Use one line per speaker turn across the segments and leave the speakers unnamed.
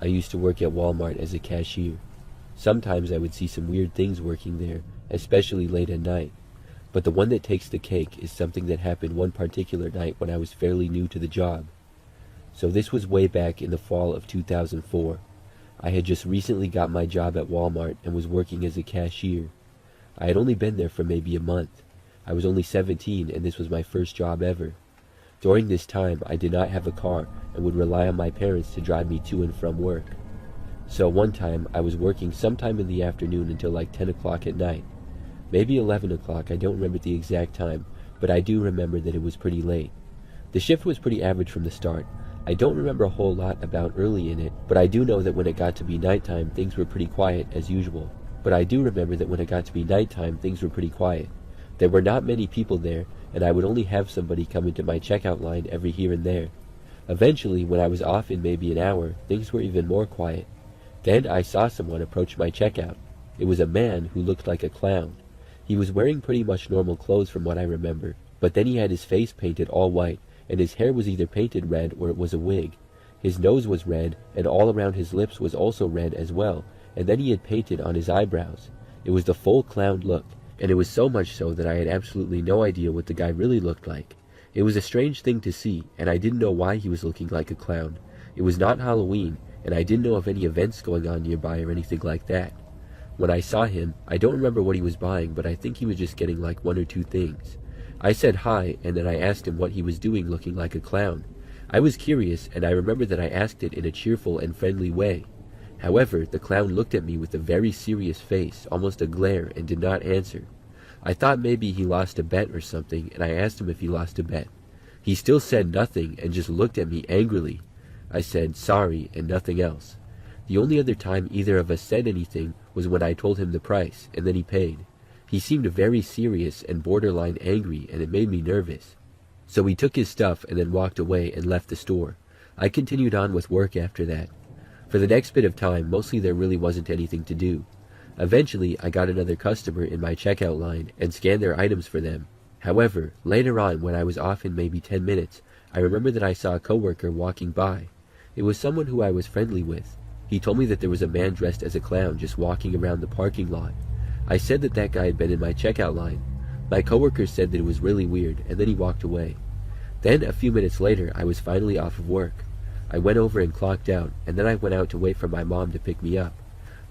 I used to work at Walmart as a cashier. Sometimes I would see some weird things working there, especially late at night. But the one that takes the cake is something that happened one particular night when I was fairly new to the job. So this was way back in the fall of 2004. I had just recently got my job at Walmart and was working as a cashier. I had only been there for maybe a month. I was only 17 and this was my first job ever. During this time, I did not have a car and would rely on my parents to drive me to and from work. So one time, I was working sometime in the afternoon until like 10 o'clock at night. Maybe 11 o'clock, I don't remember the exact time, but I do remember that it was pretty late. The shift was pretty average from the start. I don't remember a whole lot about early in it, but I do know that when it got to be nighttime, things were pretty quiet as usual. There were not many people there, and I would only have somebody come into my checkout line every here and there. Eventually, when I was off in maybe an hour, things were even more quiet. Then I saw someone approach my checkout. It was a man who looked like a clown. He was wearing pretty much normal clothes from what I remember, but then he had his face painted all white, and his hair was either painted red or it was a wig. His nose was red, and all around his lips was also red as well, and then he had painted on his eyebrows. It was the full clown look, and it was so much so that I had absolutely no idea what the guy really looked like. It was a strange thing to see, and I didn't know why he was looking like a clown. It was not Halloween, and I didn't know of any events going on nearby or anything like that. When I saw him, I don't remember what he was buying, but I think he was just getting like one or two things. I said hi, and then I asked him what he was doing looking like a clown. I was curious, and I remember that I asked it in a cheerful and friendly way. However, the clown looked at me with a very serious face, almost a glare, and did not answer. I thought maybe he lost a bet or something, and I asked him if he lost a bet. He still said nothing and just looked at me angrily. I said sorry and nothing else. The only other time either of us said anything was when I told him the price, and then he paid. He seemed very serious and borderline angry, and it made me nervous. So he took his stuff and then walked away and left the store. I continued on with work after that. For the next bit of time, mostly there really wasn't anything to do. Eventually, I got another customer in my checkout line and scanned their items for them. However, later on, when I was off in maybe 10 minutes, I remember that I saw a coworker walking by. It was someone who I was friendly with. He told me that there was a man dressed as a clown just walking around the parking lot. I said that that guy had been in my checkout line. My coworker said that it was really weird, and then he walked away. Then, a few minutes later, I was finally off of work. I went over and clocked out, and then I went out to wait for my mom to pick me up.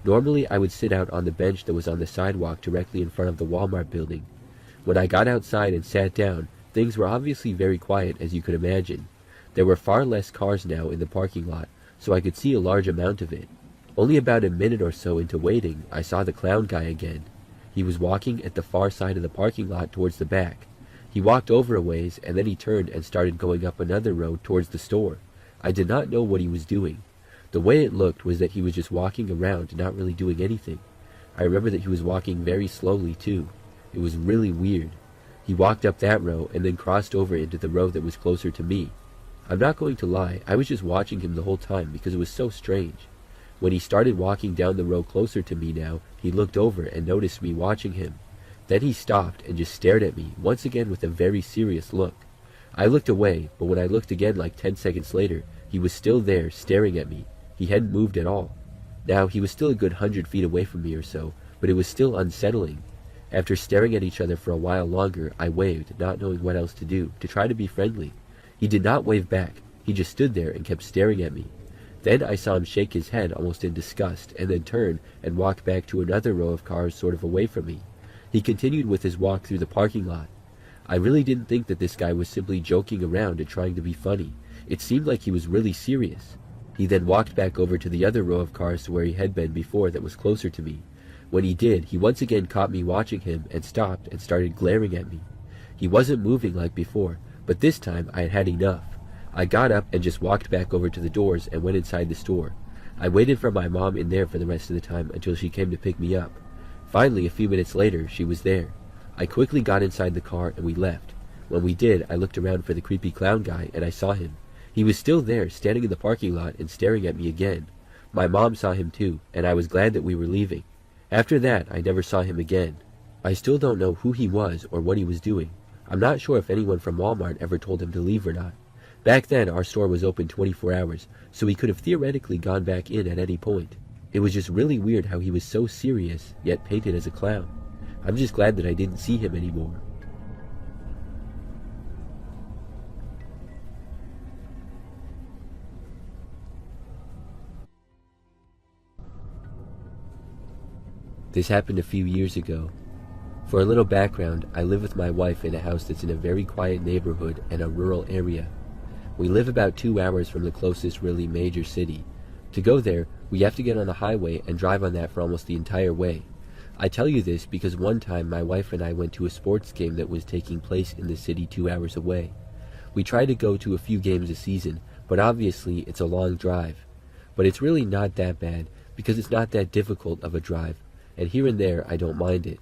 Normally, I would sit out on the bench that was on the sidewalk directly in front of the Walmart building. When I got outside and sat down, things were obviously very quiet, as you could imagine. There were far less cars now in the parking lot, so I could see a large amount of it. Only about a minute or so into waiting, I saw the clown guy again. He was walking at the far side of the parking lot towards the back. He walked over a ways, and then he turned and started going up another road towards the store. I did not know what he was doing. The way it looked was that he was just walking around, not really doing anything. I remember that he was walking very slowly, too. It was really weird. He walked up that row and then crossed over into the row that was closer to me. I'm not going to lie, I was just watching him the whole time because it was so strange. When he started walking down the row closer to me now, he looked over and noticed me watching him. Then he stopped and just stared at me, once again with a very serious look. I looked away, but when I looked again like 10 seconds later, he was still there, staring at me. He hadn't moved at all. Now, he was still a good 100 feet away from me or so, but it was still unsettling. After staring at each other for a while longer, I waved, not knowing what else to do, to try to be friendly. He did not wave back. He just stood there and kept staring at me. Then I saw him shake his head almost in disgust, and then turn and walk back to another row of cars sort of away from me. He continued with his walk through the parking lot. I really didn't think that this guy was simply joking around and trying to be funny. It seemed like he was really serious. He then walked back over to the other row of cars to where he had been before that was closer to me. When he did, he once again caught me watching him and stopped and started glaring at me. He wasn't moving like before, but this time I had had enough. I got up and just walked back over to the doors and went inside the store. I waited for my mom in there for the rest of the time until she came to pick me up. Finally, a few minutes later, she was there. I quickly got inside the car and we left. When we did, I looked around for the creepy clown guy and I saw him. He was still there, standing in the parking lot and staring at me again. My mom saw him too, and I was glad that we were leaving. After that, I never saw him again. I still don't know who he was or what he was doing. I'm not sure if anyone from Walmart ever told him to leave or not. Back then, our store was open 24 hours, so we could have theoretically gone back in at any point. It was just really weird how he was so serious, yet painted as a clown. I'm just glad that I didn't see him anymore. This happened a few years ago. For a little background, I live with my wife in a house that's in a very quiet neighborhood and a rural area. We live about 2 hours from the closest really major city. To go there, we have to get on the highway and drive on that for almost the entire way. I tell you this because one time my wife and I went to a sports game that was taking place in the city 2 hours away. We try to go to a few games a season, but obviously it's a long drive. But it's really not that bad because it's not that difficult of a drive, and here and there I don't mind it.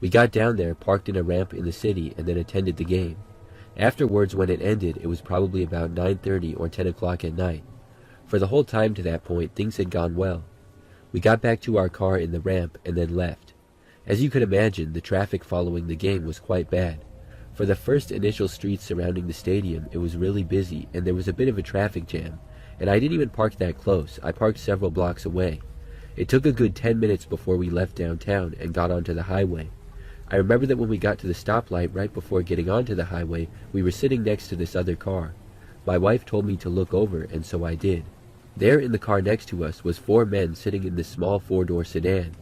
We got down there, parked in a ramp in the city, and then attended the game. Afterwards, when it ended, it was probably about 9:30 or 10 o'clock at night. For the whole time to that point, things had gone well. We got back to our car in the ramp and then left. As you could imagine, the traffic following the game was quite bad. For the first initial streets surrounding the stadium, it was really busy and there was a bit of a traffic jam, and I didn't even park that close. I parked several blocks away. It took a good 10 minutes before we left downtown and got onto the highway. I remember that when we got to the stoplight right before getting onto the highway, we were sitting next to this other car. My wife told me to look over, and so I did. There in the car next to us was 4 men sitting in this small 4-door sedan.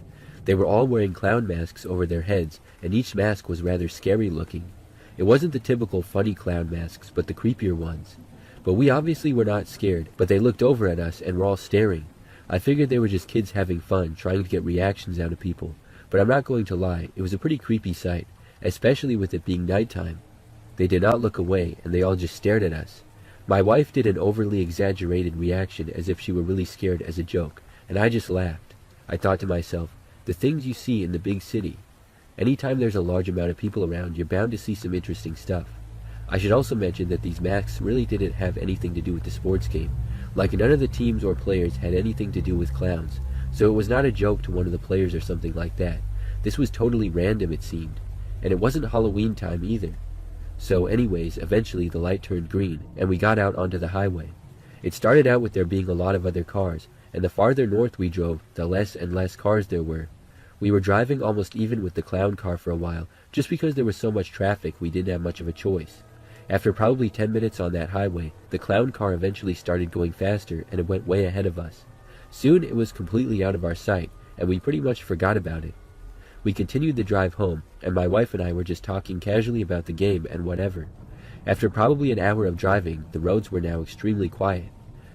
They were all wearing clown masks over their heads, and each mask was rather scary looking. It wasn't the typical funny clown masks, but the creepier ones. But we obviously were not scared, but they looked over at us and were all staring. I figured they were just kids having fun, trying to get reactions out of people. But I'm not going to lie, it was a pretty creepy sight, especially with it being nighttime. They did not look away, and they all just stared at us. My wife did an overly exaggerated reaction as if she were really scared as a joke, and I just laughed. I thought to myself, the things you see in the big city. Anytime there's a large amount of people around, you're bound to see some interesting stuff. I should also mention that these masks really didn't have anything to do with the sports game. Like none of the teams or players had anything to do with clowns, so it was not a joke to one of the players or something like that. This was totally random, it seemed, and it wasn't Halloween time either. So anyways, eventually the light turned green, and we got out onto the highway. It started out with there being a lot of other cars, and the farther north we drove, the less and less cars there were. We were driving almost even with the clown car for a while, just because there was so much traffic we didn't have much of a choice. After probably 10 minutes on that highway, the clown car eventually started going faster, and it went way ahead of us. Soon it was completely out of our sight, and we pretty much forgot about it. We continued the drive home, and my wife and I were just talking casually about the game and whatever. After probably an hour of driving, the roads were now extremely quiet.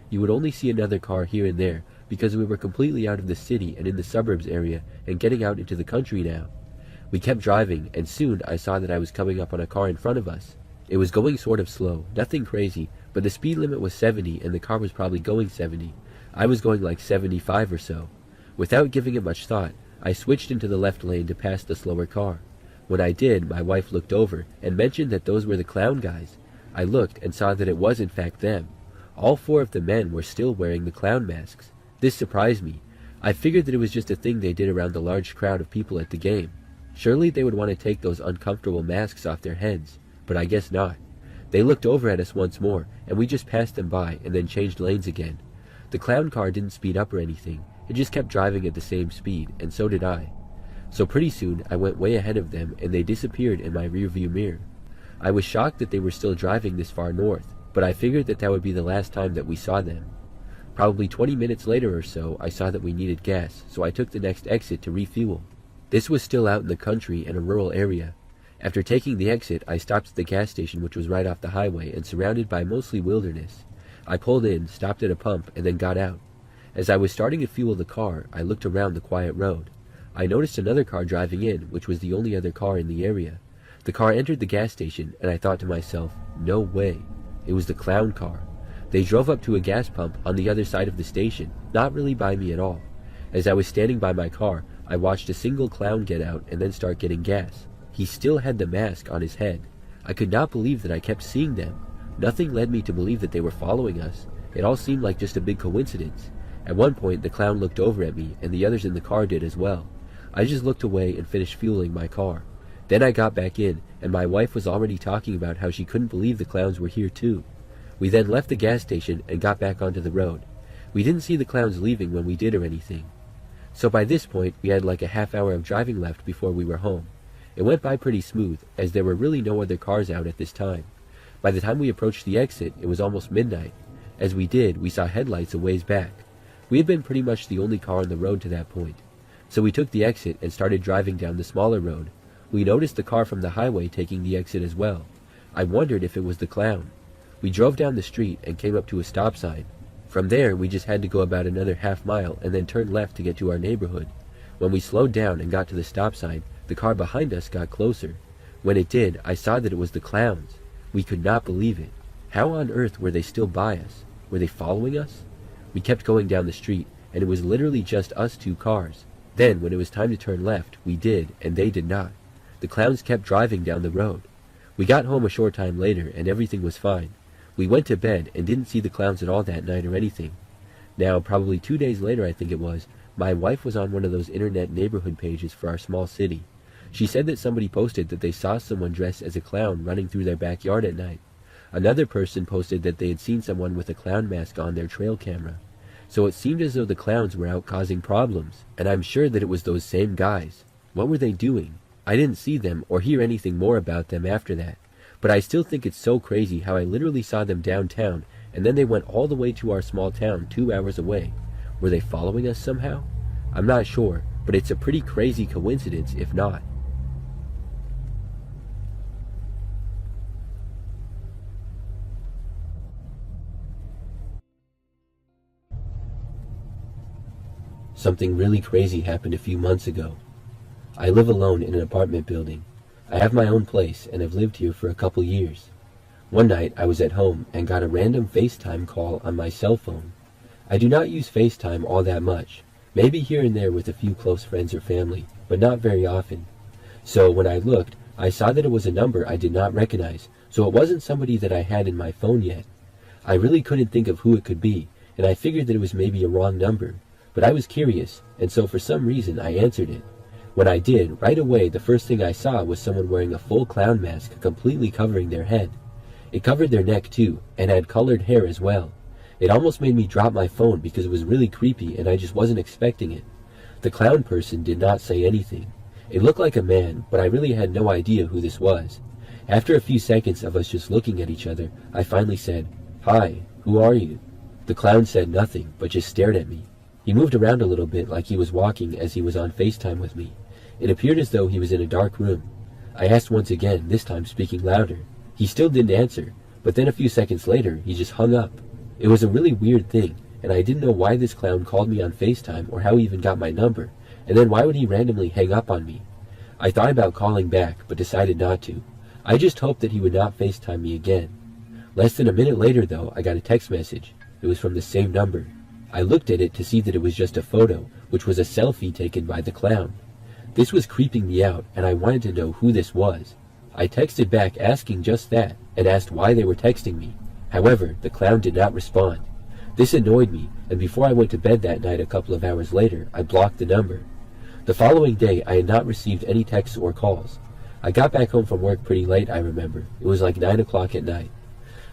You would only see another car here and there, because we were completely out of the city and in the suburbs area and getting out into the country now. We kept driving, and soon I saw that I was coming up on a car in front of us. It was going sort of slow, nothing crazy, but the speed limit was 70 and the car was probably going 70. I was going like 75 or so. Without giving it much thought, I switched into the left lane to pass the slower car. When I did, my wife looked over and mentioned that those were the clown guys. I looked and saw that it was in fact them. All 4 of the men were still wearing the clown masks. This surprised me. I figured that it was just a thing they did around the large crowd of people at the game. Surely they would want to take those uncomfortable masks off their heads, but I guess not. They looked over at us once more, and we just passed them by and then changed lanes again. The clown car didn't speed up or anything. It just kept driving at the same speed, and so did I. So pretty soon I went way ahead of them and they disappeared in my rearview mirror. I was shocked that they were still driving this far north, but I figured that that would be the last time that we saw them. Probably 20 minutes later or so, I saw that we needed gas, so I took the next exit to refuel. This was still out in the country in a rural area. After taking the exit, I stopped at the gas station, which was right off the highway and surrounded by mostly wilderness. I pulled in, stopped at a pump, and then got out. As I was starting to fuel the car, I looked around the quiet road. I noticed another car driving in, which was the only other car in the area. The car entered the gas station, and I thought to myself, no way. It was the clown car. They drove up to a gas pump on the other side of the station, not really by me at all. As I was standing by my car, I watched a single clown get out and then start getting gas. He still had the mask on his head. I could not believe that I kept seeing them. Nothing led me to believe that they were following us. It all seemed like just a big coincidence. At one point, the clown looked over at me, and the others in the car did as well. I just looked away and finished fueling my car. Then I got back in, and my wife was already talking about how she couldn't believe the clowns were here too. We then left the gas station and got back onto the road. We didn't see the clowns leaving when we did or anything. So by this point, we had like a half hour of driving left before we were home. It went by pretty smooth, as there were really no other cars out at this time. By the time we approached the exit, it was almost midnight. As we did, we saw headlights a ways back. We had been pretty much the only car on the road to that point. So we took the exit and started driving down the smaller road. We noticed the car from the highway taking the exit as well. I wondered if it was the clown. We drove down the street and came up to a stop sign. From there, we just had to go about another half mile and then turn left to get to our neighborhood. When we slowed down and got to the stop sign, the car behind us got closer. When it did, I saw that it was the clowns. We could not believe it. How on earth were they still by us? Were they following us? We kept going down the street, and it was literally just us two cars. Then, when it was time to turn left, we did, and they did not. The clowns kept driving down the road. We got home a short time later, and everything was fine. We went to bed and didn't see the clowns at all that night or anything. Now, probably 2 days later, I think it was, my wife was on one of those internet neighborhood pages for our small city. She said that somebody posted that they saw someone dressed as a clown running through their backyard at night. Another person posted that they had seen someone with a clown mask on their trail camera. So it seemed as though the clowns were out causing problems, and I'm sure that it was those same guys. What were they doing? I didn't see them or hear anything more about them after that, but I still think it's so crazy how I literally saw them downtown, and then they went all the way to our small town 2 hours away. Were they following us somehow? I'm not sure, but it's a pretty crazy coincidence if not. Something really crazy happened a few months ago. I live alone in an apartment building. I have my own place and have lived here for a couple years. One night I was at home and got a random FaceTime call on my cell phone. I do not use FaceTime all that much, maybe here and there with a few close friends or family, but not very often. So when I looked, I saw that it was a number I did not recognize, so it wasn't somebody that I had in my phone yet. I really couldn't think of who it could be, and I figured that it was maybe a wrong number. But I was curious, and so for some reason I answered it. When I did, right away the first thing I saw was someone wearing a full clown mask completely covering their head. It covered their neck too, and had colored hair as well. It almost made me drop my phone because it was really creepy and I just wasn't expecting it. The clown person did not say anything. It looked like a man, but I really had no idea who this was. After a few seconds of us just looking at each other, I finally said, "Hi, who are you?" The clown said nothing, but just stared at me. He moved around a little bit like he was walking as he was on FaceTime with me. It appeared as though he was in a dark room. I asked once again, this time speaking louder. He still didn't answer, but then a few seconds later, he just hung up. It was a really weird thing, and I didn't know why this clown called me on FaceTime or how he even got my number, and then why would he randomly hang up on me? I thought about calling back, but decided not to. I just hoped that he would not FaceTime me again. Less than a minute later, though, I got a text message. It was from the same number. I looked at it to see that it was just a photo, which was a selfie taken by the clown. This was creeping me out, and I wanted to know who this was. I texted back asking just that, and asked why they were texting me. However, the clown did not respond. This annoyed me, and before I went to bed that night a couple of hours later, I blocked the number. The following day, I had not received any texts or calls. I got back home from work pretty late, I remember. It was like 9 o'clock at night.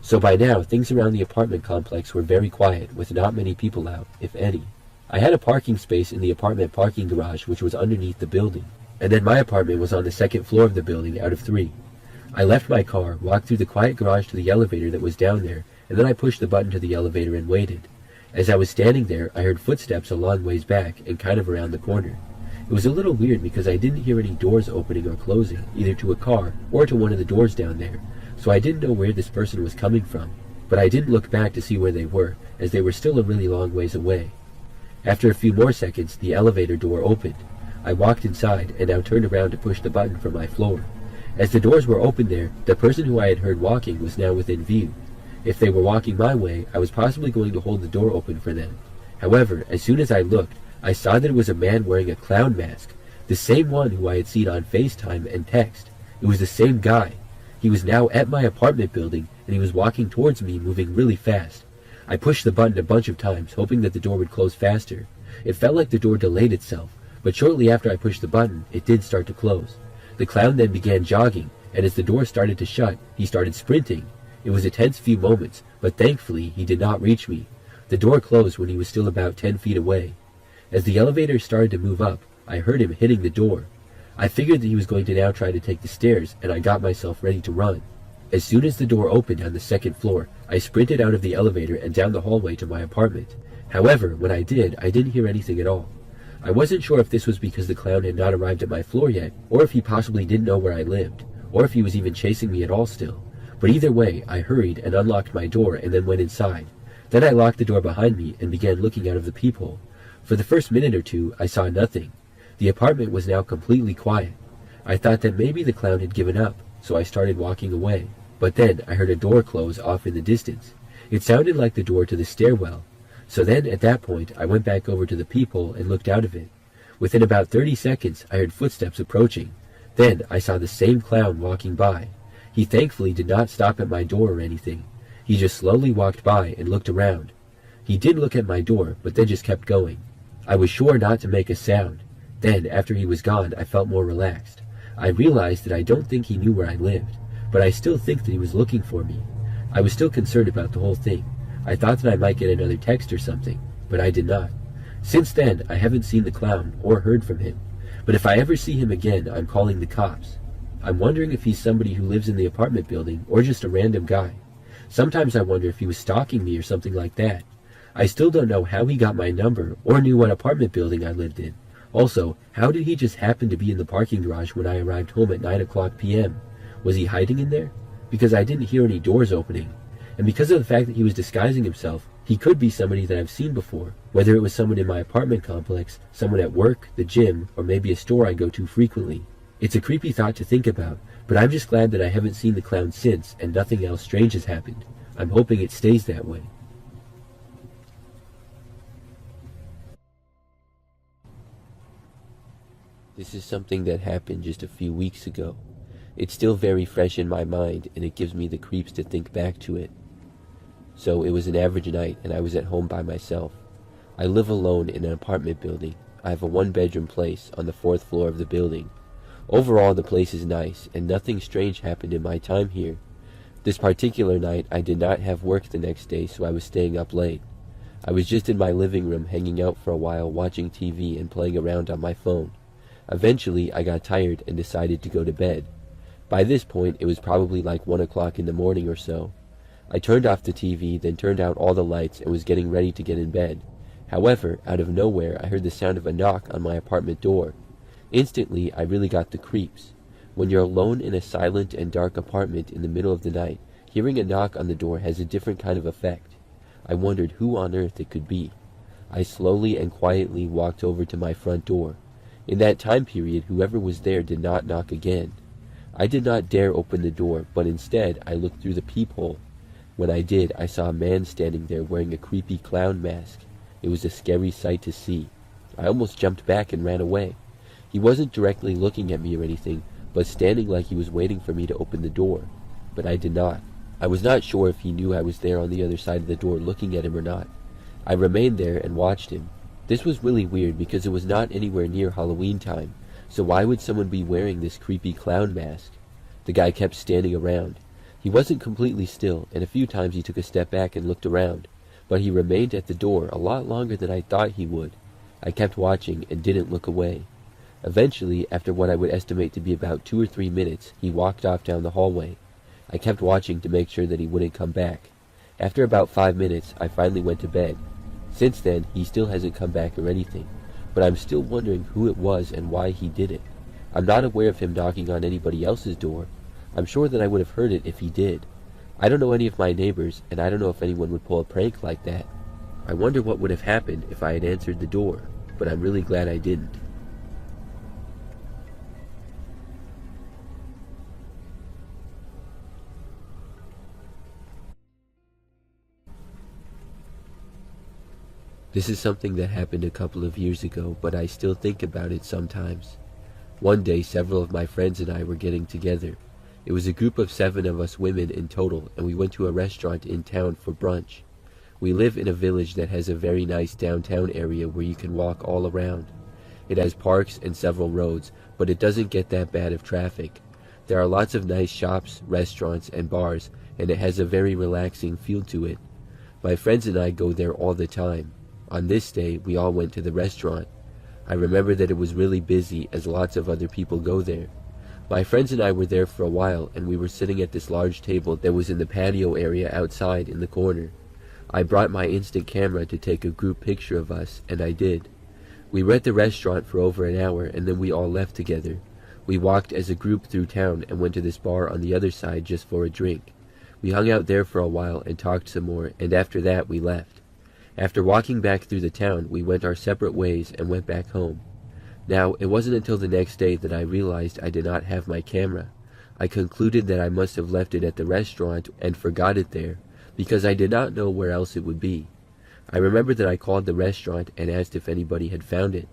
So by now, things around the apartment complex were very quiet, with not many people out, if any. I had a parking space in the apartment parking garage, which was underneath the building, and then my apartment was on the second floor of the building out of 3. I left my car, walked through the quiet garage to the elevator that was down there, and then I pushed the button to the elevator and waited. As I was standing there, I heard footsteps a long ways back and kind of around the corner. It was a little weird because I didn't hear any doors opening or closing, either to a car or to one of the doors down there, so I didn't know where this person was coming from, but I didn't look back to see where they were, as they were still a really long ways away. After a few more seconds, the elevator door opened. I walked inside, and now turned around to push the button for my floor. As the doors were open there, the person who I had heard walking was now within view. If they were walking my way, I was possibly going to hold the door open for them. However, as soon as I looked, I saw that it was a man wearing a clown mask, the same one who I had seen on FaceTime and text. It was the same guy. He was now at my apartment building, and he was walking towards me, moving really fast. I pushed the button a bunch of times, hoping that the door would close faster. It felt like the door delayed itself, but shortly after I pushed the button, it did start to close. The clown then began jogging, and as the door started to shut, he started sprinting. It was a tense few moments, but thankfully he did not reach me. The door closed when he was still about 10 feet away. As the elevator started to move up, I heard him hitting the door. I figured that he was going to now try to take the stairs, and I got myself ready to run. As soon as the door opened on the second floor, I sprinted out of the elevator and down the hallway to my apartment. However, when I did, I didn't hear anything at all. I wasn't sure if this was because the clown had not arrived at my floor yet, or if he possibly didn't know where I lived, or if he was even chasing me at all still. But either way, I hurried and unlocked my door and then went inside. Then I locked the door behind me and began looking out of the peephole. For the first minute or two, I saw nothing. The apartment was now completely quiet. I thought that maybe the clown had given up, so I started walking away. But then I heard a door close off in the distance. It sounded like the door to the stairwell. So then, at that point, I went back over to the peephole and looked out of it. Within about 30 seconds, I heard footsteps approaching. Then I saw the same clown walking by. He thankfully did not stop at my door or anything. He just slowly walked by and looked around. He did look at my door, but then just kept going. I was sure not to make a sound. Then, after he was gone, I felt more relaxed. I realized that I don't think he knew where I lived, but I still think that he was looking for me. I was still concerned about the whole thing. I thought that I might get another text or something, but I did not. Since then, I haven't seen the clown or heard from him. But if I ever see him again, I'm calling the cops. I'm wondering if he's somebody who lives in the apartment building or just a random guy. Sometimes I wonder if he was stalking me or something like that. I still don't know how he got my number or knew what apartment building I lived in. Also, how did he just happen to be in the parking garage when I arrived home at 9 o'clock p.m.? Was he hiding in there? Because I didn't hear any doors opening. And because of the fact that he was disguising himself, he could be somebody that I've seen before, whether it was someone in my apartment complex, someone at work, the gym, or maybe a store I go to frequently. It's a creepy thought to think about, but I'm just glad that I haven't seen the clown since and nothing else strange has happened. I'm hoping it stays that way. This is something that happened just a few weeks ago. It's still very fresh in my mind, and it gives me the creeps to think back to it. So it was an average night, and I was at home by myself. I live alone in an apartment building. I have a one-bedroom place on the 4th floor of the building. Overall, the place is nice, and nothing strange happened in my time here. This particular night, I did not have work the next day, so I was staying up late. I was just in my living room hanging out for a while, watching TV and playing around on my phone. Eventually, I got tired and decided to go to bed. By this point, it was probably like 1 o'clock in the morning or so. I turned off the TV, then turned out all the lights and was getting ready to get in bed. However, out of nowhere, I heard the sound of a knock on my apartment door. Instantly, I really got the creeps. When you're alone in a silent and dark apartment in the middle of the night, hearing a knock on the door has a different kind of effect. I wondered who on earth it could be. I slowly and quietly walked over to my front door. In that time period, whoever was there did not knock again. I did not dare open the door, but instead I looked through the peephole. When I did, I saw a man standing there wearing a creepy clown mask. It was a scary sight to see. I almost jumped back and ran away. He wasn't directly looking at me or anything, but standing like he was waiting for me to open the door. But I did not. I was not sure if he knew I was there on the other side of the door looking at him or not. I remained there and watched him. This was really weird because it was not anywhere near Halloween time, so why would someone be wearing this creepy clown mask? The guy kept standing around. He wasn't completely still, and a few times he took a step back and looked around, but he remained at the door a lot longer than I thought he would. I kept watching and didn't look away. Eventually, after what I would estimate to be about 2 or 3 minutes, he walked off down the hallway. I kept watching to make sure that he wouldn't come back. After about 5 minutes, I finally went to bed. Since then, he still hasn't come back or anything, but I'm still wondering who it was and why he did it. I'm not aware of him knocking on anybody else's door. I'm sure that I would have heard it if he did. I don't know any of my neighbors, and I don't know if anyone would pull a prank like that. I wonder what would have happened if I had answered the door, but I'm really glad I didn't. This is something that happened a couple of years ago, but I still think about it sometimes. One day, several of my friends and I were getting together. It was a group of 7 of us women in total, and we went to a restaurant in town for brunch. We live in a village that has a very nice downtown area where you can walk all around. It has parks and several roads, but it doesn't get that bad of traffic. There are lots of nice shops, restaurants, and bars, and it has a very relaxing feel to it. My friends and I go there all the time. On this day, we all went to the restaurant. I remember that it was really busy as lots of other people go there. My friends and I were there for a while, and we were sitting at this large table that was in the patio area outside in the corner. I brought my instant camera to take a group picture of us, and I did. We were at the restaurant for over an hour, and then we all left together. We walked as a group through town and went to this bar on the other side just for a drink. We hung out there for a while and talked some more, and after that we left. After walking back through the town, we went our separate ways and went back home. Now, it wasn't until the next day that I realized I did not have my camera. I concluded that I must have left it at the restaurant and forgot it there, because I did not know where else it would be. I remember that I called the restaurant and asked if anybody had found it.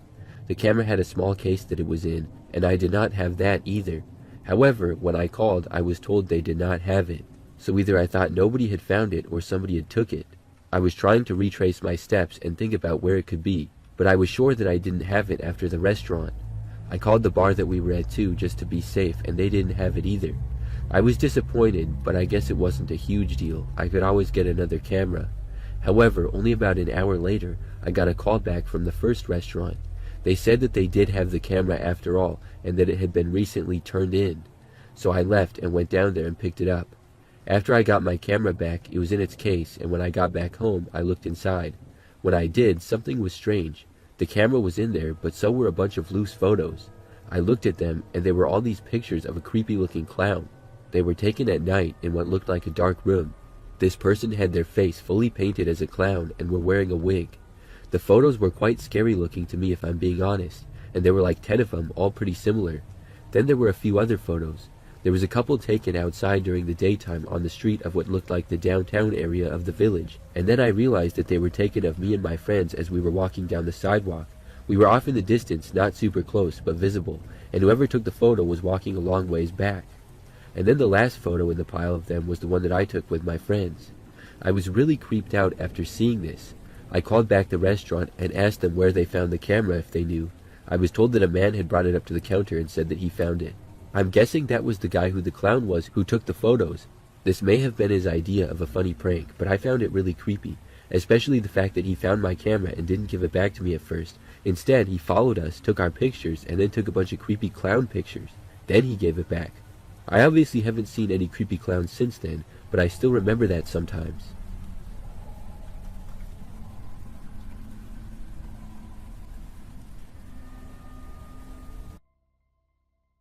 The camera had a small case that it was in, and I did not have that either. However, when I called, I was told they did not have it. So either I thought nobody had found it or somebody had took it. I was trying to retrace my steps and think about where it could be, but I was sure that I didn't have it after the restaurant. I called the bar that we were at too, just to be safe, and they didn't have it either. I was disappointed, but I guess it wasn't a huge deal. I could always get another camera. However, only about an hour later, I got a call back from the first restaurant. They said that they did have the camera after all, and that it had been recently turned in. So I left and went down there and picked it up. After I got my camera back, it was in its case, and when I got back home, I looked inside. When I did, something was strange. The camera was in there, but so were a bunch of loose photos. I looked at them, and there were all these pictures of a creepy-looking clown. They were taken at night in what looked like a dark room. This person had their face fully painted as a clown and were wearing a wig. The photos were quite scary looking to me if I'm being honest, and there were like 10 of them, all pretty similar. Then there were a few other photos. There was a couple taken outside during the daytime on the street of what looked like the downtown area of the village, and then I realized that they were taken of me and my friends as we were walking down the sidewalk. We were off in the distance, not super close, but visible, and whoever took the photo was walking a long ways back. And then the last photo in the pile of them was the one that I took with my friends. I was really creeped out after seeing this. I called back the restaurant and asked them where they found the camera if they knew. I was told that a man had brought it up to the counter and said that he found it. I'm guessing that was the guy who the clown was who took the photos. This may have been his idea of a funny prank, but I found it really creepy, especially the fact that he found my camera and didn't give it back to me at first. Instead, he followed us, took our pictures, and then took a bunch of creepy clown pictures. Then he gave it back. I obviously haven't seen any creepy clowns since then, but I still remember that sometimes.